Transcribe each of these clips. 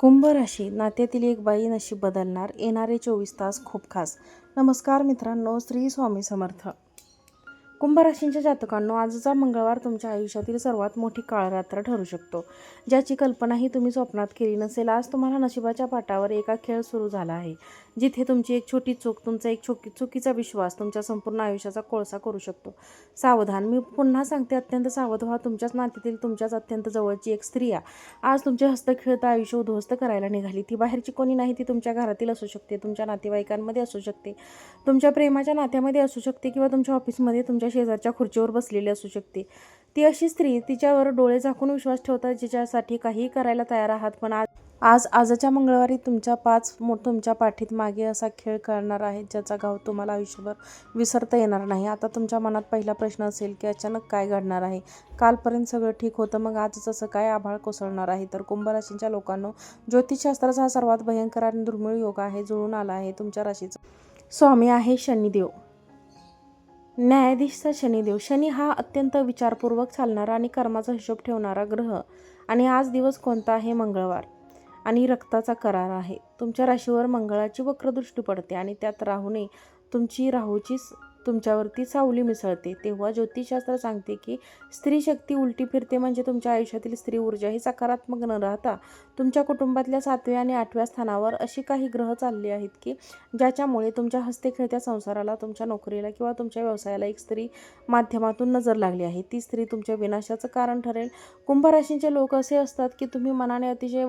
कुंभ राशी, नात्यातील एक बाई नशीब बदलणार, येणारे 24 तास खूप खास. नमस्कार मित्रांनो, श्री स्वामी समर्थ. कुंभ राशींच्या जातकांनो, आजचा मंगळवार तुमच्या आयुष्यातील सर्वात मोठी काळरात्र ठरू शकतो, ज्याची कल्पनाही तुम्ही स्वप्नात केली नसेल. आज तुम्हाला नशिबाच्या पाटावर एका खेळ सुरू झाला आहे, जिथे तुमची एक छोटी चूक, तुमचा एक चुकीचा विश्वास तुमच्या संपूर्ण आयुष्याचा कोळसा करू शकतो. सावधान, मी पुन्हा सांगते, अत्यंत सावध व्हा. तुमच्याच नात्यातील, तुमच्याच अत्यंत जवळची एक स्त्री आज तुमचे हस्त खेळता आयुष्य उद्ध्वस्त करायला निघाली. ती बाहेरची कोणी नाही, ती तुमच्या घरातील असू शकते, तुमच्या नातेवाईकांमध्ये असू शकते, तुमच्या प्रेमाच्या नात्यामध्ये असू शकते, किंवा तुमच्या ऑफिसमध्ये तुमच्या शेजारच्या खुर्चीवर बसलेली असू शकते. ती अशी स्त्री, तिच्यावर डोळे झाकून विश्वास ठेवतात, जिच्यासाठी काहीही करायला तयार आहात. पण आजच्या मंगळवारी तुमच्या पाठीत मागे असा खेळ करणार आहे, ज्याचा घाव तुम्हाला आयुष्यभर विसरता येणार नाही. आता तुमच्या मनात पहिला प्रश्न असेल की अचानक काय घडणार आहे? कालपर्यंत सगळं ठीक होतं, मग आज असं काय आभाळ कोसळणार आहे? तर कुंभ राशींच्या लोकांनो, ज्योतिषशास्त्राचा हा सर्वात भयंकर आणि दुर्मिळ योग आहे, जुळून आला आहे. तुमच्या राशीचा स्वामी आहे शनिदेव, न्यायाधीशचा शनिदेव. शनी हा अत्यंत विचारपूर्वक चालणारा आणि कर्माचा हिशोब ठेवणारा ग्रह, आणि आज दिवस कोणता आहे? मंगळवार, आणि रक्ताचा करार आहे. तुमच्या राशीवर मंगळाची वक्रदृष्टी पडते, आणि त्यात राहूने राहूची तुमच्यावरती सावली मिसळते. तेव्हा ज्योतिषशास्त्र सांगते की स्त्री शक्ती उलटी फिरते, म्हणजे तुमच्या आयुष्यातील स्त्री ऊर्जा ही सकारात्मक न राहता तुमच्या कुटुंबातल्या 7व्या आणि 8व्या स्थानावर अशी काही ग्रह चालले आहेत की ज्याच्यामुळे तुमच्या हस्ते खेळत्या संसाराला, तुमच्या नोकरीला किंवा तुमच्या व्यवसायाला एक स्त्री माध्यमातून नजर लागली आहे. ती स्त्री तुमच्या विनाशाचं कारण ठरेल. कुंभ राशींचे लोक असे असतात की तुम्ही मनाने अतिशय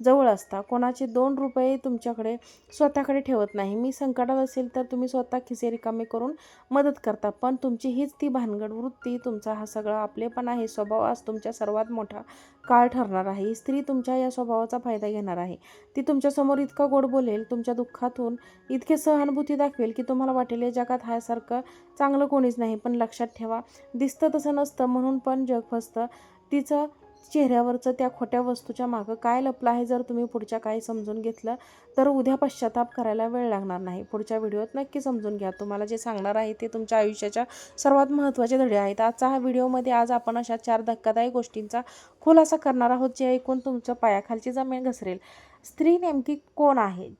जवळ असता, कोणाचे 2 रुपये तुमच्याकडे स्वतःकडे ठेवत नाही. मी संकटात असेल तर तुम्ही स्वतः खिसे रिकामे करून मदत करता, पण तुमची हीच ती भानगड वृत्ती, तुमचा हा सगळा आपलेपणा, हे स्वभाव आज तुमच्या सर्वात मोठा काळ ठरणार आहे. ही स्त्री तुमच्या या स्वभावाचा फायदा घेणार आहे. ती तुमच्यासमोर इतका गोड बोलेल, तुमच्या दुःखातून इतके सहानुभूती दाखवेल की तुम्हाला वाटेल या जगात ह्यासारखं चांगलं कोणीच नाही. पण लक्षात ठेवा, दिसतं तसं नसतं, म्हणून पण जग फसतं. तिचं चेहऱ्यावरचं त्या खोट्या वस्तूच्या मागं काय लपलं आहे, जर तुम्ही पुढच्या काही समजून घेतलं तर उद्या पश्चाताप करायला वेळ लागणार नाही. पुढच्या व्हिडिओत नक्की समजून घ्या. तुम्हाला जे सांगणार आहे ते तुमच्या आयुष्याच्या सर्वात महत्त्वाचे धडे आहेत. आजचा हा व्हिडिओमध्ये आज आपण अशा 4 धक्कादायक गोष्टींचा खुलासा करणार आहोत, जे ऐकून तुमच्या पायाखालची जमीन घसरेल. स्त्री नेमकी कोण आहे,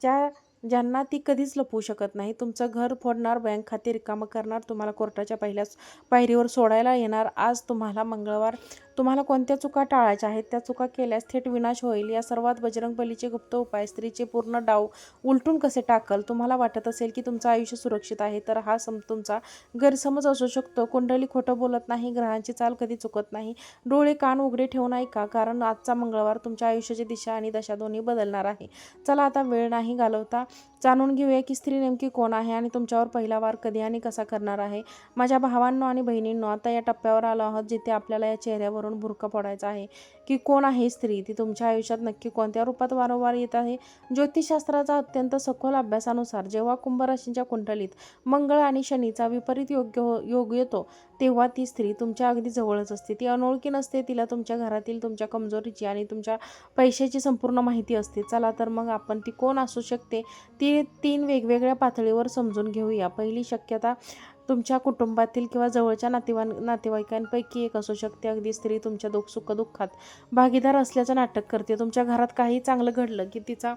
ज्यांना ती कधीच लपवू शकत नाही? तुमचं घर फोडणार, बँक खाते रिकामं करणार, तुम्हाला कोर्टाच्या पहिल्या पायरीवर सोडायला येणार. आज मंगळवार तुम्हाला कोणत्या चुका टाळायच्या आहेत, त्या चुका केल्यास थेट विनाश होईल. या सर्वात बजरंगबलीचे गुप्त उपाय स्त्रीचे पूर्ण डाव उलटून कसे टाकल. तुम्हाला वाटत असेल की तुमचं आयुष्य सुरक्षित आहे, तर हा तुमचा गैरसमज असू शकतो. कुंडली खोटं बोलत नाही, ग्रहांची चाल कधी चुकत नाही. डोळे कान उघडे ठेवून ऐका, कारण आजचा मंगळवार तुमच्या आयुष्याची दिशा आणि दशा दोन्ही बदलणार आहे. चला आता वेळ नाही घालवता, जाणून घेऊया की स्त्री नेमकी कोण आहे आणि तुमच्यावर पहिला वार कधी आणि कसा करणार आहे. माझ्या भावांनो आणि बहिणींनो, आता या टप्प्यावर आलो आहोत जिथे आपल्याला या चेहऱ्यावरून बुरका पडायचा आहे की कोण आहे स्त्री, ती तुमच्या आयुष्यात नक्की कोणत्या रूपात वारंवार येत आहे. ज्योतिषशास्त्राचा अत्यंत सखोल अभ्यासानुसार जेव्हा कुंभ राशींच्या कुंडलीत मंगळ आणि शनीचा विपरीत योग येतो, तेव्हा ती स्त्री तुमच्या अगदी जवळच असते. ती अनोळखी नसते, तिला तुमच्या घरातील, तुमच्या कमजोरीची आणि तुमच्या पैशाची संपूर्ण माहिती असते. चला तर मग आपण ती कोण असू शकते ती 3 वेगवेगळ्या पातळीवर समजून घेऊया. पहिली शक्यता तुमच्या कुटुंबातील किंवा जवळच्या नातेवाईकांपैकी एक असू शकते. अगदी स्त्री तुमच्या सुखदुःखात भागीदार असल्याचं नाटक करते. तुमच्या घरात काही चांगलं घडलं की तिचा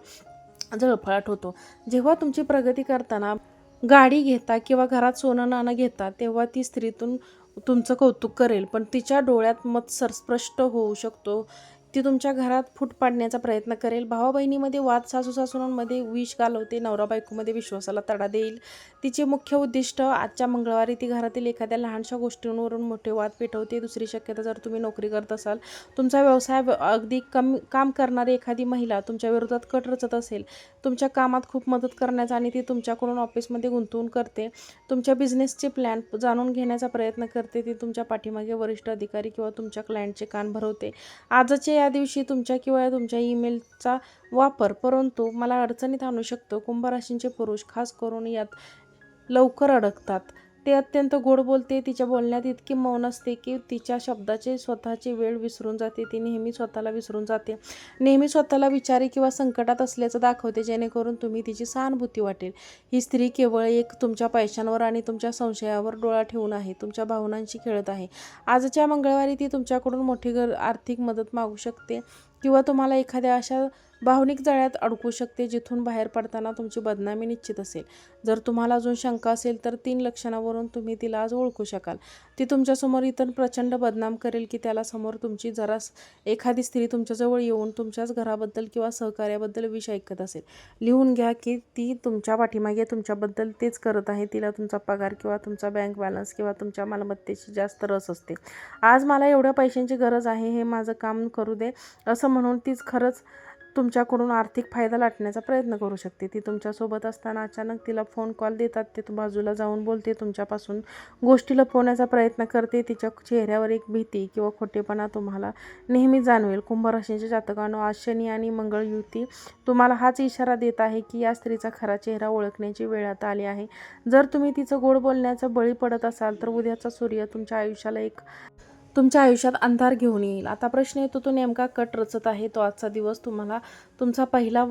जळफळाट होतो. जेव्हा तुमची प्रगती करताना गाडी घेता किंवा घरात सोनं नाणं घेता, तेव्हा ती स्त्रीतून तुमचं कौतुक करेल, पण तिच्या डोळ्यात मत्सर स्पष्ट होऊ शकतो. ती तुमच्या घरात फूट पाडण्याचा प्रयत्न करेल. भावा बहिणीमध्ये वाद, सासू सासूंमध्ये विष घालवते, नवरा बायकोमध्ये विश्वासाला तडा देईल. तिचे मुख्य उद्दिष्ट आजच्या मंगळवारी ती घरातील एखाद्या लहानशा गोष्टींवरून मोठे वाद पेटवते. दुसरी शक्यता, जर तुम्ही नोकरी करत असाल, तुमचा व्यवसाय अगदी काम करणारी एखादी महिला तुमच्या विरोधात कट रचत असेल, तुमच्या कामात खूप मदत करण्याचा आणि ती तुमच्याकडून ऑफिसमध्ये गुंतवून करते, तुमच्या बिझनेसचे प्लॅन जाणून घेण्याचा प्रयत्न करते, ती तुमच्या पाठीमागे वरिष्ठ अधिकारी किंवा तुमच्या क्लायंटचे कान भरवते. आजच्या या दिवशी तुमच्या किंवा तुमच्या ईमेलचा वापर परंतु मला अडचणीत आणू शकतो. कुंभ राशींचे पुरुष खास करून यात लवकर अडकतात. ते अत्यंत गोड बोलते, तिच्या बोलण्यात इतकी मौन असते की तिच्या शब्दाचे स्वतःची वेळ विसरून जाते. ती नेहमी स्वतःला विसरून जाते, नेहमी स्वतःला विचारी किंवा संकटात असल्याचं दाखवते, जेणेकरून तुम्ही तिची सहानुभूती वाटेल. ही स्त्री केवळ एक तुमच्या पैशांवर आणि तुमच्या संशयावर डोळा ठेवून आहे, तुमच्या भावनांशी खेळत आहे. आजच्या मंगळवारी ती तुमच्याकडून मोठी आर्थिक मदत मागू शकते किंवा तुम्हाला एखाद्या अशा भावनिक जाळ्यात अडकू शकते, जिथून बाहेर पडताना तुमची बदनामी निश्चित असेल. जर तुम्हाला अजून शंका असेल तर 3 लक्षणावरून तुम्ही तिला आज ओळखू शकाल. ती तुमच्यासमोर इतर प्रचंड बदनाम करेल की त्याला समोर तुमची एखादी स्त्री तुमच्याजवळ येऊन तुमच्याच घराबद्दल किंवा सहकार्याबद्दल विष ऐकत असेल. लिहून घ्या की ती तुमच्या पाठीमागे तुमच्याबद्दल तेच करत आहे. तिला तुमचा पगार किंवा तुमचा बँक बॅलन्स किंवा तुमच्या मालमत्तेची जास्त रस असते. आज मला एवढ्या पैशांची गरज आहे, हे माझं काम करू दे, असं म्हणून तीच खरंच तुमच्याकडून आर्थिक फायदा लाटण्याचा प्रयत्न करू शकते. ती तुमच्यासोबत असताना अचानक तिला फोन कॉल देतात, ते बाजूला जाऊन बोलते, तुमच्यापासून गोष्टी लपवण्याचा प्रयत्न करते. तिच्या चेहऱ्यावर एक भीती किंवा खोटेपणा तुम्हाला नेहमी जाणवेल. कुंभ राशीच्या जातकांनो, आज शनी आणि मंगळ युती तुम्हाला हाच इशारा देत आहे की या स्त्रीचा खरा चेहरा ओळखण्याची वेळ आता आली आहे. जर तुम्ही तिचं गोड बोलण्याचा बळी पडत असाल तर उद्याचा सूर्य तुमच्या आयुष्यात अंधार घेऊन येईल. आता प्रश्न येतो, तो नेमका कट रचत आहे. तो आजचा दिवस तुम्हाला तुमचा पहिला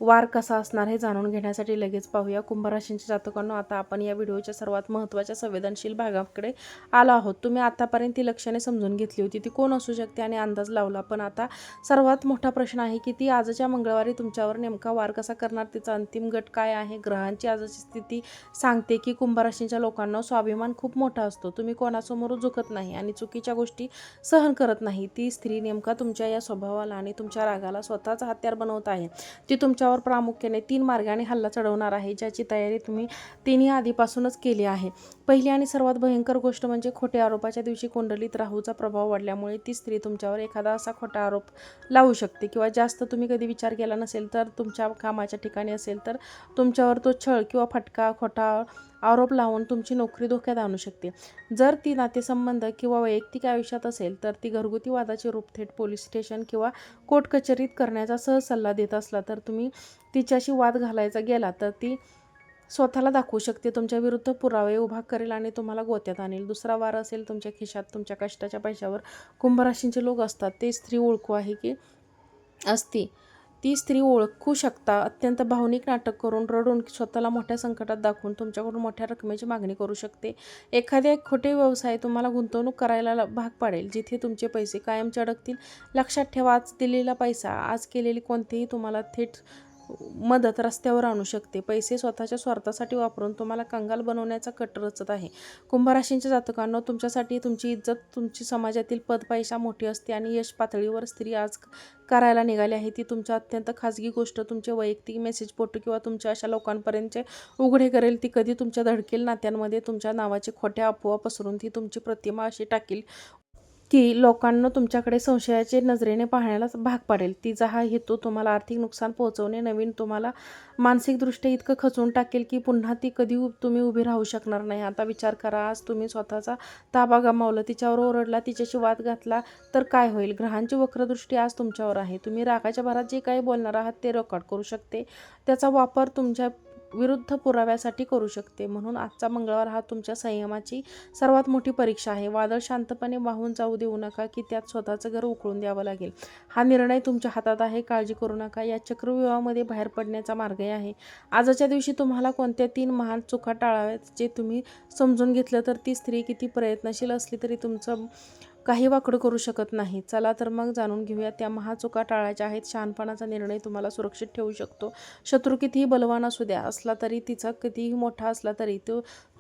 वार कसा असणार हे जाणून घेण्यासाठी लगेच पाहूया. कुंभ राशीच्या जातकांनो, आता आपण या व्हिडिओच्या सर्वात महत्त्वाच्या संवेदनशील भागाकडे आलो आहोत. तुम्ही आतापर्यंत ती लक्षणे समजून घेतली होती, ती कोण असू शकते आणि अंदाज लावला. पण आता सर्वात मोठा प्रश्न आहे की ती आजच्या मंगळवारी तुमच्यावर नेमका वार कसा करणार, तिचा अंतिम गट काय आहे. ग्रहांची आजची स्थिती सांगते की कुंभ राशीच्या लोकांना स्वाभिमान खूप मोठा असतो. तुम्ही कोणासमोर झुकत नाही आणि चुकीच्या गोष्टी सहन करत नाही. ती स्त्री नेमका तुमच्या या स्वभावाला आणि तुमच्या रागाला स्वतःचा हत्यार बनवत आहे. ती तुमच्यावर प्रामुख्याने 3 मार्गाने हल्ला चढवणार आहे, ज्याची तयारी तुम्ही तिन्ही आधीपासूनच केली आहे. पहिली आणि सर्वात भयंकर गोष्ट म्हणजे खोट्या आरोपाच्या दिवशी कुंडलीत राहूचा प्रभाव वाढल्यामुळे ती स्त्री तुमच्यावर एखादा असा खोटा आरोप लावू शकते किंवा जास्त तुम्ही कधी विचार केला नसेल तर तुमच्या कामाच्या ठिकाणी असेल तर तुमच्यावर तो छळ किंवा फटका खोटा आरोप लावून तुमची नोकरी धोक्यात आणू शकते. जर ती नातेसंबंध किंवा वैयक्तिक आयुष्यात असेल तर ती घरगुती वादाचे रूप थेट पोलीस स्टेशन किंवा कोर्ट कचेरीत करण्याचा सहज सल्ला देत असला तर तुम्ही तिच्याशी वाद घालायचा गेला तर ती स्वतःला दाखवू शकते, तुमच्या विरुद्ध पुरावे उभा करेल आणि तुम्हाला गोत्यात आणेल. दुसरा वार असेल तुमच्या खिशात तुमच्या कष्टाच्या पैशावर. कुंभ राशीचे लोक असतात ते स्त्री ओळखू आहे की असती ती स्त्री ओळखू शकता. अत्यंत भावनिक नाटक करून, रडून, स्वतःला मोठ्या संकटात दाखवून तुमच्याकडून मोठ्या रकमेची मागणी करू शकते. एखाद्या खोटे व्यवसाय तुम्हाला गुंतवणूक करायला भाग पाडेल, जिथे तुमचे पैसे कायमचे अडकतील. लक्षात ठेवा, आज दिलेला पैसा, आज केलेली कोणतीही तुम्हाला थेट मदत रस्त्यावर आणू शकते. पैसे स्वतःच्या स्वार्थासाठी वापरून तुम्हाला कंगाल बनवण्याचा कट रचत आहे. कुंभ राशीच्या जातकांनो, तुमच्यासाठी तुमची इज्जत, तुमची समाजातील पद, पैसा मोठी असते आणि यश पातळीवर स्त्री आज करायला निघाली आहे. ती तुमच्या अत्यंत खाजगी गोष्ट, तुमचे वैयक्तिक मेसेज, फोटो किंवा तुमच्या अशा लोकांपर्यंत उघडे करेल. ती कधी तुमच्या धडकेल नात्यांमध्ये तुमच्या नावाचे खोट्या अफवा पसरून ती तुमची प्रतिमा अशी टाकेल की लोकांना तुमच्याकडे संशयाच्या नजरेने पाहण्याला भाग पाडेल. तिचा हा हेतू तुम्हाला आर्थिक नुकसान पोहोचवणे, नवीन तुम्हाला मानसिकदृष्ट्या इतकं खचवून टाकेल की पुन्हा ती कधी तुम्ही उभी राहू शकणार नाही. आता विचार करा, आज तुम्ही स्वतःचा ताबा गमावला, तिच्यावर ओरडला, तिच्याशी वाद घातला तर काय होईल. ग्रहांची वक्रदृष्टी आज तुमच्यावर आहे. तुम्ही रागाच्या भरात जे काही बोलणार आहात ते रेकॉर्ड करू शकते, त्याचा वापर तुमच्या विरुद्ध पुराव्यासाठी करू शकते. म्हणून आजचा मंगळवार हा तुमच्या संयमाची सर्वात मोठी परीक्षा आहे. वादळ शांतपणे वाहून जाऊ देऊ नका की त्यात स्वतःचं घर उकळून द्यावं लागेल. हा निर्णय तुमच्या हातात आहे, काळजी करू नका. या चक्रव्यूहामध्ये बाहेर पडण्याचा मार्गही आहे. आजच्या दिवशी तुम्हाला कोणत्या 3 महान चुका टाळाव्यात जे तुम्ही समजून घेतलं तर ती स्त्री किती प्रयत्नशील असली तरी तुमचं काही वाकडं करू शकत नाही. चला तर मग जाणून घेऊया त्या महाचुका टाळायच्या आहेत. शहाणपणाचा निर्णय तुम्हाला सुरक्षित ठेवू शकतो. शत्रू कितीही बलवान असू द्या असला तरी, तिचा कितीही मोठा असला तरी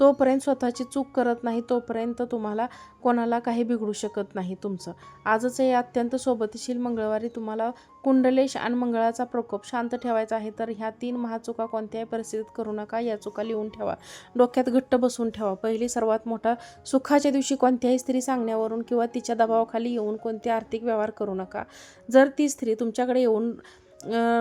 तोपर्यंत स्वतःची चूक करत नाही तोपर्यंत तुम्हाला कोणाला काही बिघडू शकत नाही. तुमचं आजच या अत्यंत सोबतशील मंगळवारी तुम्हाला कुंडलेश आणि मंगळाचा प्रकोप शांत ठेवायचा आहे. तर ह्या 3 महाचुका कोणत्याही परिस्थितीत करू नका. या चुका लिहून ठेवा, डोक्यात घट्ट बसून ठेवा. पहिली, सर्वात मोठा, सुखाच्या दिवशी कोणत्याही स्त्री सांगण्यावरून किंवा तिच्या दबावाखाली येऊन कोणते आर्थिक व्यवहार करू नका. जर ती स्त्री तुमच्याकडे येऊन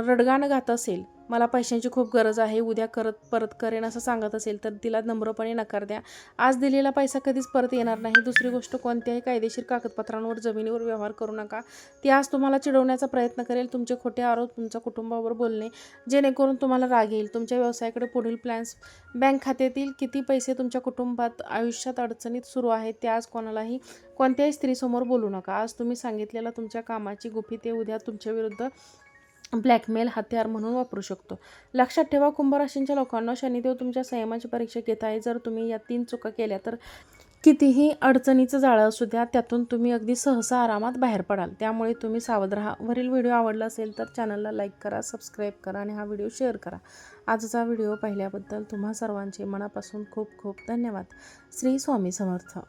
रडगाणं घात असेल, मला पैशांची खूप गरज आहे, उद्या परत करेन असं सांगत असेल तर तिला नम्रपणे नकार द्या. आज दिलेला पैसा कधीच परत येणार नाही. दुसरी गोष्ट, कोणत्याही कायदेशीर कागदपत्रांवर, जमिनीवर व्यवहार करू नका. ती आज तुम्हाला चिडवण्याचा प्रयत्न करेल. तुमचे खोटे आरोप, तुमच्या कुटुंबावर बोलणे जेणेकरून तुम्हाला राग येईल. तुमच्या व्यवसायाकडे पुढील प्लॅन्स, बँक खात्यातील किती पैसे, तुमच्या कुटुंबात आयुष्यात अडचणीत सुरू आहेत ते आज कोणत्याही स्त्रीसमोर बोलू नका. आज तुम्ही सांगितलेला तुमच्या कामाची गुपिते ते उद्या तुमच्या विरुद्ध ब्लॅकमेल हत्यार म्हणून वापरू शकतो. लक्षात ठेवा, कुंभ राशीच्या लोकांना शनिदेव तुमच्या संयमाची परीक्षा घेत आहे. जर तुम्ही या 3 चुका केल्या तर कितीही अडचणीचं जाळं असू द्या, त्यातून तुम्ही अगदी सहसा आरामात बाहेर पडाल. त्यामुळे तुम्ही सावध राहा. वरील व्हिडिओ आवडला असेल तर चॅनलला लाईक करा, सबस्क्राईब करा आणि हा व्हिडिओ शेअर करा. आजचा व्हिडिओ पाहिल्याबद्दल तुम्हा सर्वांचे मनापासून खूप खूप धन्यवाद. श्री स्वामी समर्थ.